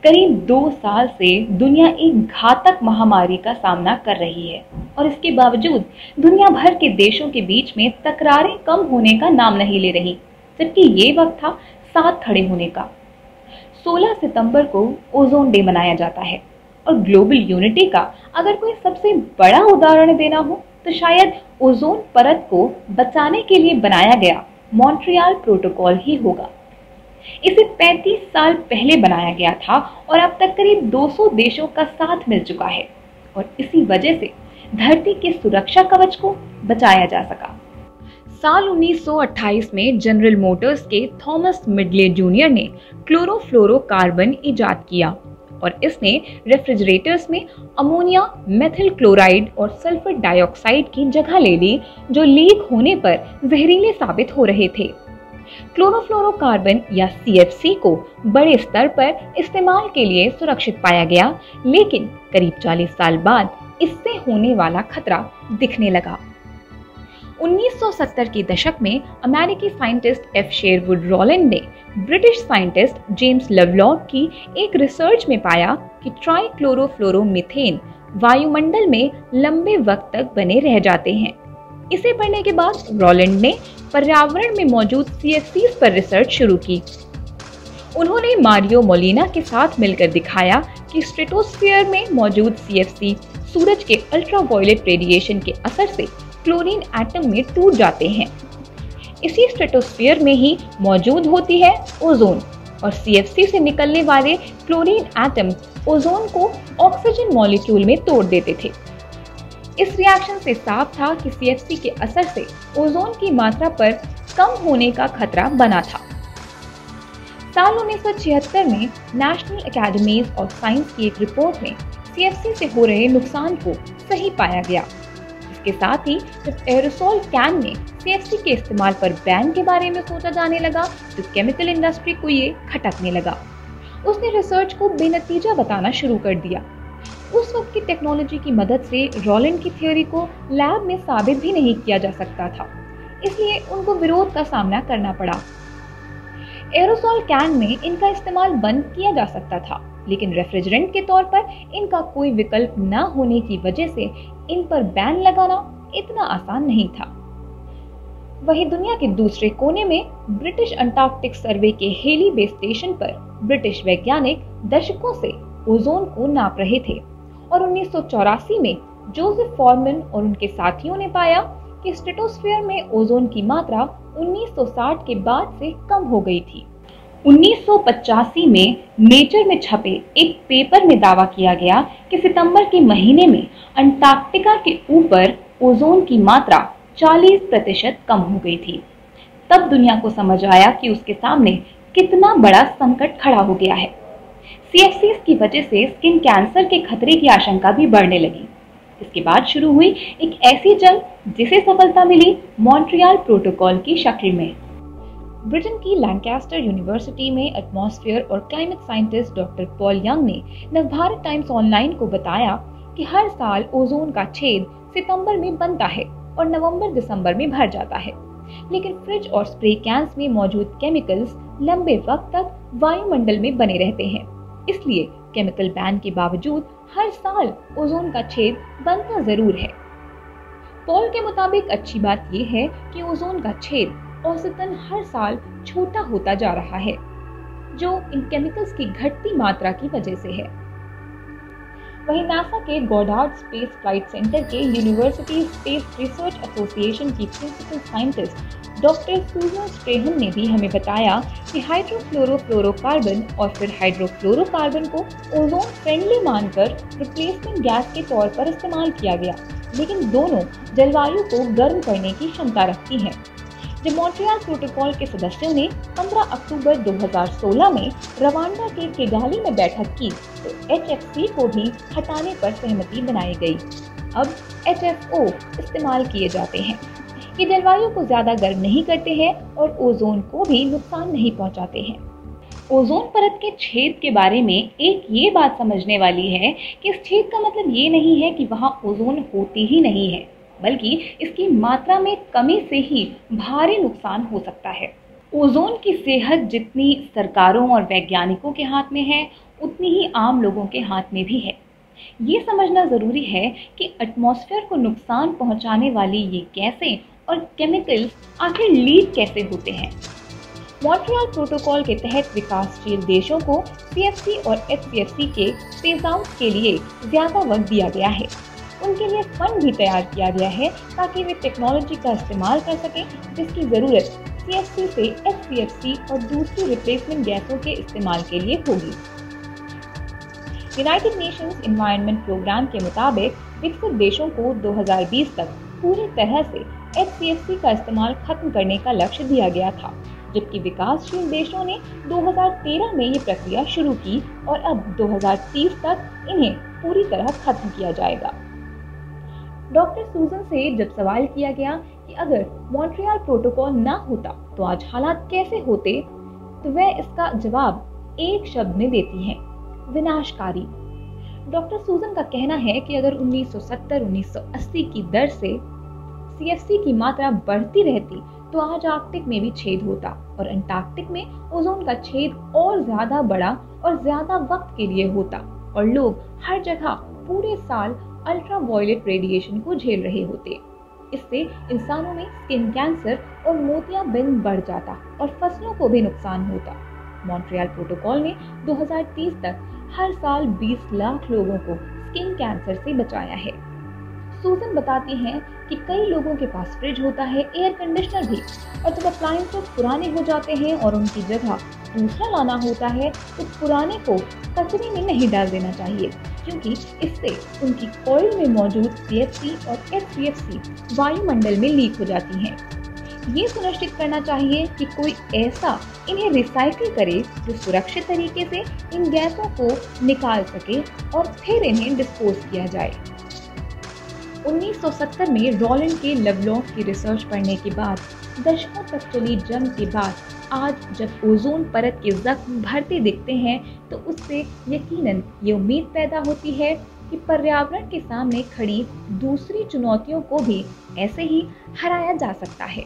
करीब 2 साल से दुनिया एक घातक महामारी का सामना कर रही है और इसके बावजूद दुनिया भर के देशों के बीच में तकरारें कम होने का नाम नहीं ले रही, जबकि ये वक्त था साथ खड़े होने का। 16 सितंबर को ओजोन डे मनाया जाता है और ग्लोबल यूनिटी का अगर कोई सबसे बड़ा उदाहरण देना हो तो शायद ओजोन परत को बचाने के लिए बनाया गया मॉन्ट्रियल प्रोटोकॉल ही होगा। इसे 35 साल पहले बनाया गया था और अब तक करीब 200 देशों का साथ मिल चुका है और इसी वजह से धरती के सुरक्षा कवच को बचाया जा सका। साल 1928 में जनरल मोटर्स के थॉमस मिडले जूनियर ने क्लोरोफ्लोरोकार्बन इजाद किया और इसने रेफ्रिजरेटर्स में अमोनिया, मेथिल क्लोराइड और सल्फर डाइऑक्साइड की जगह ले ली, जो लीक होने पर जहरीले साबित हो रहे थे। क्लोरोफ्लोरोकार्बन या CFC को बड़े स्तर पर इस्तेमाल के लिए सुरक्षित पाया गया, लेकिन करीब 40 साल बाद इससे होने वाला खतरा दिखने लगा। 1970 के दशक में अमेरिकी साइंटिस्ट F. शेरवुड रोलैंड ने ब्रिटिश साइंटिस्ट जेम्स लवलॉक की एक रिसर्च में पाया कि ट्राइक्लोरोफ्लोरोमीथेन वायुमंडल में लंबे वक्त तक बने रह जाते हैं। इसे पढ़ने के बाद रोलैंड ने पर्यावरण में मौजूद CFCs पर रिसर्च शुरू की। उन्होंने मारियो मोलिना के साथ मिलकर दिखाया कि स्ट्रेटोस्फीयर में मौजूद CFC सूरज के अल्ट्रावायलेट रेडिएशन के असर से क्लोरीन एटम में टूट जाते हैं। इसी स्ट्रेटोस्फीयर में ही मौजूद होती है ओजोन और CFC से निकलने वाले क्लोरीन एटम ओजोन को ऑक्सीजन मॉलिक्यूल में तोड़ देते थे। इस रिएक्शन से साफ था कि CFC के असर से ओजोन की मात्रा पर कम होने का खतरा बना था। साल 1976 में नेशनल एकेडमीज ऑफ साइंस की एक रिपोर्ट में CFC से हो रहे नुकसान को सही पाया गया। इसके साथ ही जब एरोसोल कैन में CFC के इस्तेमाल पर बैन के बारे में सोचा जाने लगा तो केमिकल इंडस्ट्री को ये खटकने लगा। उसने रिसर्च को बेनतीजा बताना शुरू कर दिया। उस वक्त की टेक्नोलॉजी की मदद से रोलैंड की थ्योरी को लैब में साबित भी नहीं किया जा सकता था, इसलिए उनको विरोध का सामना करना पड़ा। एरोसोल कैन में इनका इस्तेमाल बंद किया जा सकता था, लेकिन रेफ्रिजरेंट के तौर पर इनका कोई विकल्प न होने की वजह से इन पर बैन लगाना इतना आसान नहीं था। वहीं दुनिया के दूसरे कोने में ब्रिटिश अंटार्कटिक सर्वे के हेली बेस स्टेशन पर ब्रिटिश वैज्ञानिक दशकों से ओजोन को नाप रहे थे और 1984 में जोसेफ फॉरमैन और उनके साथियों ने पाया कि स्ट्रेटोस्फीयर में ओजोन की मात्रा 1960 के बाद से कम हो गई थी। 1985 में नेचर में छपे एक पेपर में दावा किया गया कि सितंबर के महीने में अंटार्कटिका के ऊपर ओजोन की मात्रा 40% कम हो गई थी। तब दुनिया को समझ आया कि उसके सामने कितना बड़ा संकट खड़ा हो गया है। CFCs की वजह से स्किन कैंसर के खतरे की आशंका भी बढ़ने लगी। इसके बाद शुरू हुई एक ऐसी जंग जिसे सफलता मिली मॉन्ट्रियल प्रोटोकॉल की शक्ल में। ब्रिटेन की लैंकास्टर यूनिवर्सिटी में एटमॉस्फेयर और climate scientist doctor Paul young ने नवभारत टाइम्स ऑनलाइन को बताया कि हर साल ओजोन का छेद सितंबर में बनता है और नवंबर-दिसंबर में भर जाता है, लेकिन फ्रिज और स्प्रे कैंस में मौजूद केमिकल्स लंबे वक्त तक वायुमंडल में बने रहते हैं। इसलिए केमिकल बैन के बावजूद हर साल ओजोन का छेद बनता जरूर है। पॉल के मुताबिक अच्छी बात यह है कि ओजोन का छेद औसतन हर साल छोटा होता जा रहा है, जो इन केमिकल्स की घटती मात्रा की वजह से है। वहीं नासा के गॉडार्ड स्पेस फ्लाइट सेंटर के यूनिवर्सिटी स्पेस रिसर्च एसोसिएशन की प्रिंसिपल साइंटिस्ट डॉक्टर सूजन स्ट्रेहन ने भी हमें बताया कि हाइड्रोफ्लोरोफ्लोरोकार्बन और फिर हाइड्रोफ्लोरोकार्बन को ओजोन फ्रेंडली मानकर रिप्लेसमेंट गैस के तौर पर इस्तेमाल किया गया, लेकिन दोनों जलवायु को गर्म करने की क्षमता रखती हैं। जब मॉन्ट्रियल प्रोटोकॉल के सदस्यों ने 15 अक्टूबर 2016 में रवांडा के किगाली में बैठक की तो HFC को भी हटाने पर सहमति बनाई गई। अब HFO इस्तेमाल किए जाते हैं। ये जलवायु को ज्यादा गर्म नहीं करते हैं और ओजोन को भी नुकसान नहीं पहुंचाते हैं। ओजोन परत के छेद के बारे में एक ये बात समझने वाली है कि इस छेद का मतलब ये नहीं है कि वहाँ ओजोन होती ही नहीं है, बल्कि इसकी मात्रा में कमी से ही भारी नुकसान हो सकता है। ओजोन की सेहत जितनी सरकारों और वैज्ञानिकों के हाथ में है, उतनी ही आम लोगों के हाथ में भी है। ये समझना ज़रूरी है कि एटमॉस्फेयर को नुकसान पहुंचाने वाली ये गैसें और केमिकल्स आखिर लीक कैसे होते हैं। मॉन्ट्रियल प्रोटोकॉल के तहत विकासशील देशों को सीएफसी और एचसीएफसी के फेज आउट के लिए ज़्यादा वक्त दिया गया है। उनके लिए फंड भी तैयार किया गया है ताकि वे टेक्नोलॉजी का इस्तेमाल कर सकें जिसकी ज़रूरत सीएफसी से एचसीएफसी और दूसरी रिप्लेसमेंट गैसों के इस्तेमाल के लिए होगी। यूनाइटेड नेशंस एनवायरनमेंट प्रोग्राम के मुताबिक विकसित देशों को 2020 तक पूरी तरह से एचसीएफसी का इस्तेमाल खत्म करने का लक्ष्य दिया गया था, जबकि विकासशील देशों ने 2013 में ये प्रक्रिया शुरू की और अब 2030 तक इन्हें पूरी तरह खत्म किया जाएगा। डॉक्टर सूजन से जब सवाल किया गया कि अगर मॉन्ट्रियल प्रोटोकॉल ना होता तो आज हालात कैसे होते, तो वह इसका जवाब एक शब्द में देती हैं, विनाशकारी। डॉक्टर सूजन का कहना है कि अगर 1970-1980 की दर से सीएफसी की मात्रा बढ़ती रहती तो आज आर्कटिक में भी छेद होता और अंटार्कटिक में ओजोन का छेद और ज्यादा बड़ा और ज्यादा वक्त के लिए होता और लोग हर जगह पूरे साल अल्ट्रावायलेट रेडिएशन को झेल रहे होते। इससे इंसानों में स्किन कैंसर और मोतियाबिंद बढ़ जाता और फसलों को भी नुकसान होता। मॉन्ट्रियल प्रोटोकॉल ने 2030 तक हर साल 20 लाख लोगों को स्किन कैंसर से बचाया है। सूजन बताती हैं कि कई लोगों के पास फ्रिज होता है, एयर कंडीशनर भी, और जब अप्लायंसेस पुराने हो जाते हैं और उनकी जगह दूसरा लाना होता है तो पुराने को कचरे में नहीं डाल देना चाहिए, क्योंकि इससे उनकी कॉइल में मौजूद सीएफसी और एचसीएफसी वायुमंडल में लीक हो जाती हैं। ये सुनिश्चित करना चाहिए कि कोई ऐसा इन्हें रिसाइकिल करे जो सुरक्षित तरीके से इन गैसों को निकाल सके और फिर इन्हें डिस्पोज किया जाए। 1970 में रॉलैंड के लवलॉक की रिसर्च पढ़ने के बाद दशकों तक चली जंग के बाद आज जब ओजोन परत के जख्म भरते दिखते हैं तो उससे यकीनन ये उम्मीद पैदा होती है कि पर्यावरण के सामने खड़ी दूसरी चुनौतियों को भी ऐसे ही हराया जा सकता है।